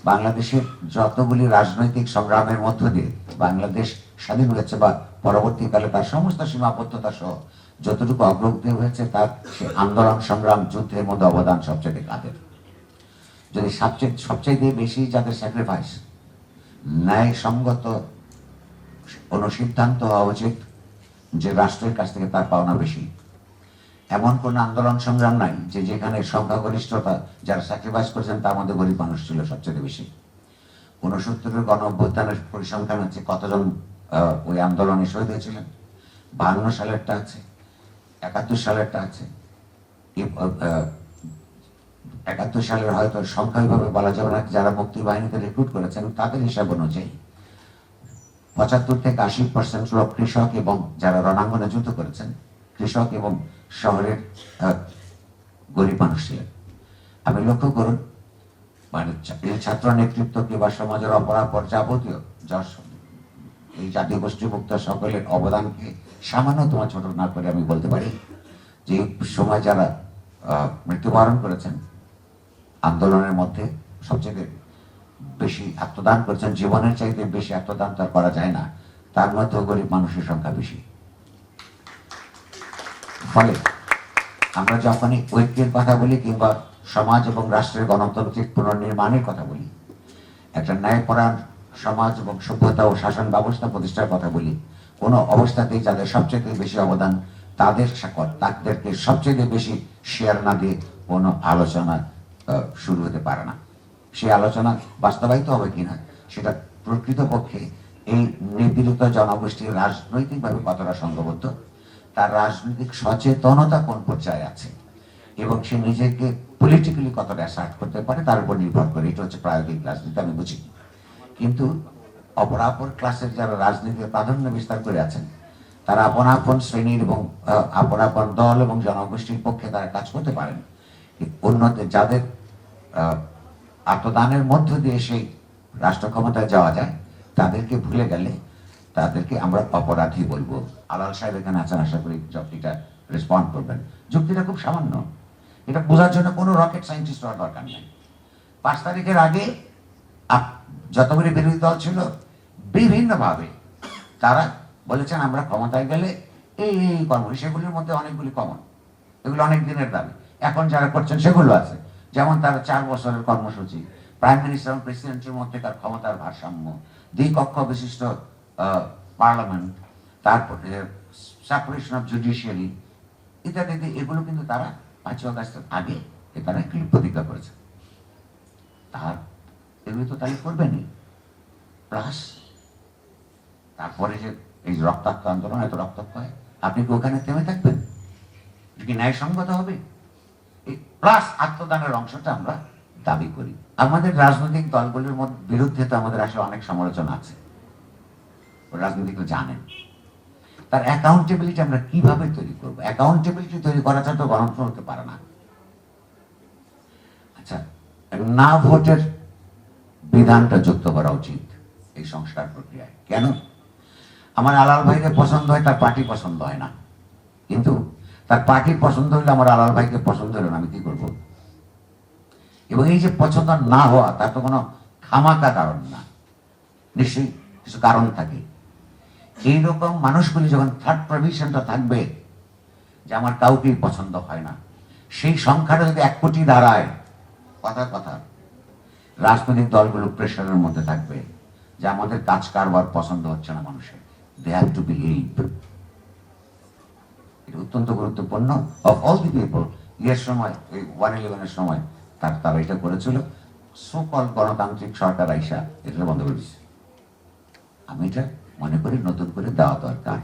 বাংলাদেশের যতগুলি রাজনৈতিক সংগ্রামের মধ্য দিয়ে বাংলাদেশ স্বাধীন হয়েছে বা পরবর্তীকালে তার সমস্ত সীমাবদ্ধতা সহ যতটুকু অগ্রগতি হয়েছে তার সে আন্দোলন সংগ্রাম যুদ্ধের মধ্যে অবদান সবচেয়ে কাদের? যদি সবচেয়ে বেশি যাদের স্যাক্রিফাইস, ন্যায়সঙ্গত অনুসিদ্ধান্ত হওয়া উচিত যে রাষ্ট্রের কাছ থেকে তার পাওনা বেশি। এমন কোন আন্দোলন সংগ্রাম নাই যে যেখানে সংখ্যাগরিষ্ঠতা যারা স্যাক্রিফাইস করেছেন তার মধ্যে গরিব মানুষ ছিল সবচেয়ে বেশি। 69-এর গণ অভ্যুত্থানের পরিসংখ্যান হচ্ছে কতজন ওই আন্দোলনে শহীদ হয়েছিলেন। 52 সালেরটা আছে, 71 সালেরটা আছে। 71 সালের হয়তো সংখ্যাভাবে বলা যাবে না, যারা মুক্তি বাহিনীতে রিক্রুট করেছেন তাদের হিসাব অনুযায়ী 75 থেকে 80% লোক কৃষক এবং যারা রণাঙ্গনে যুদ্ধ করেছেন কৃষক এবং শহরের গরিব মানুষ ছিলেন। আপনি লক্ষ্য করুন, মানে ছাত্র নেতৃত্ব কিংবা সমাজের অপরাপর যাবতীয় এই জাতীয় গোষ্ঠীভুক্ত সকলের অবদানকে সামান্যতম ছোট না করে আমি বলতে পারি যে এই সময় যারা মৃত্যুবরণ করেছেন আন্দোলনের মধ্যে সবচেয়ে বেশি আত্মদান করেছেন, জীবনের চাইতে বেশি আত্মদান তার করা যায় না, তার মধ্যেও গরিব মানুষের সংখ্যা বেশি। ফলে আমরা যখনই ঐক্যের কথা বলি কিংবা সমাজ এবং রাষ্ট্রের গণতান্ত্রিক পুনর্নির্মাণের কথা বলি, একটা ন্যায়পরায়ণ সমাজ এবং সভ্যতা ও শাসন ব্যবস্থা প্রতিষ্ঠার কথা বলি, কোনো অবস্থাতেই যাদের সবচেয়ে বেশি অবদান তাদেরকে সবচেয়ে বেশি শেয়ার না দিয়ে কোনো আলোচনা শুরু হতে পারে না। সেই আলোচনা বাস্তবায়িত হবে কিনা সেটা প্রকৃতপক্ষে এই নিপীড়িত জনগোষ্ঠীর রাজনৈতিকভাবে কতটা সংঘবদ্ধ, তার রাজনৈতিক সচেতনতা কোন পর্যায়ে আছে এবং সে নিজেকে পলিটিক্যালি কতটা অ্যাসার্ট করতে পারে তার উপর নির্ভর করে। এটা হচ্ছে প্রায়োগিক রাজনীতি, আমি বুঝি। কিন্তু অপরাপর ক্লাসের যারা রাজনীতিতে প্রাধান্য বিস্তার করে আছেন তারা আপন আপন শ্রেণীর এবং আপন আপন দল এবং জনগোষ্ঠীর পক্ষে তারা কাজ করতে পারেন। অন্যতে যাদের আত্মদানের মধ্য দিয়ে সেই রাষ্ট্র ক্ষমতায় যাওয়া যায় তাদেরকে ভুলে গেলে তাদেরকে আমরা অপরাধী বলবো। আলাল সাহেব এখানে আছেন, আশা করি যুক্তিটা রেসপন্ড করবেন। যুক্তিটা খুব সামান্য, এটা বোঝার জন্য কোনো রকেট সায়েন্টিস্ট হওয়ার দরকার নেই। 5 তারিখের আগে যতগুলি বিরোধী দল ছিল বিভিন্নভাবে তারা বলেছেন আমরা ক্ষমতায় গেলে এই কর্ম, সেগুলির মধ্যে অনেকগুলি কমন, এগুলো অনেক দিনের দাবি। এখন যারা করছেন সেগুলো আছে, যেমন তারা 4 বছরের কর্মসূচি, প্রাইম মিনিস্টার এবং প্রেসিডেন্টের মধ্যে তার ক্ষমতার ভারসাম্য, দ্বিকক্ষ বিশিষ্ট পার্লামেন্ট, তারপরে সেপারেশন অফ জুডিশিয়ারি ইত্যাদি। এগুলো কিন্তু তারা 5 আগস্টের আগে তারা প্রতিজ্ঞা করেছে। তার এগুলি তো তাহলে করবেনি। প্লাস তারপরে যে এই রক্তাক্ত আন্দোলন, এত রক্তাক্ত হয়, আপনি কি ওখানে থেমে থাকবেন? কি ন্যায়সঙ্গত হবে? এই প্লাস আত্মদানের অংশটা আমরা দাবি করি। আমাদের রাজনৈতিক দলগুলির বিরুদ্ধে তো আমাদের আসলে অনেক সমালোচনা আছে, রাজনীতিগুলো জানেন। তার অ্যাকাউন্টেবিলিটি আমরা কিভাবে তৈরি করবো? অ্যাকাউন্টেবিলিটি তৈরি করা ছাড়া তো গণতন্ত্র হতে পারে না। আচ্ছা, না ভোটের বিধানটা যুক্ত করা উচিত এই সংস্কার প্রক্রিয়ায়। কেন? আমার আলাল ভাইকে পছন্দ হয়, তার পার্টি পছন্দ হয় না, কিন্তু তার পার্টি পছন্দ হলে আমার আলাল ভাইকে পছন্দ হলো না, আমি কি করবো? এবং এই যে পছন্দ না হওয়া, তার তো কোনো খামাকা কারণ না, নিশ্চয়ই কিছু কারণ থাকে। এইরকম মানুষগুলি যখন থার্ড প্রভিশনটা থাকবে যে আমার কাউকেই পছন্দ হয় না, সেই সংখ্যাটা যদি 1 কোটি দাঁড়ায়, কথা রাজনৈতিক দলগুলো প্রেশারের মধ্যে থাকবে যে আমাদের কাজ কারবার পছন্দ হচ্ছে না মানুষের। They have to believe. এটা অত্যন্ত গুরুত্বপূর্ণ। অফ অল দি পিপল, এর সময় এই 111-এর সময় তারা এটা করেছিল। সকল গণতান্ত্রিক সরকার আইসা এটা বন্ধ করে দিচ্ছে। আমি এটা মনে করি নতুন করে দেওয়া দরকার।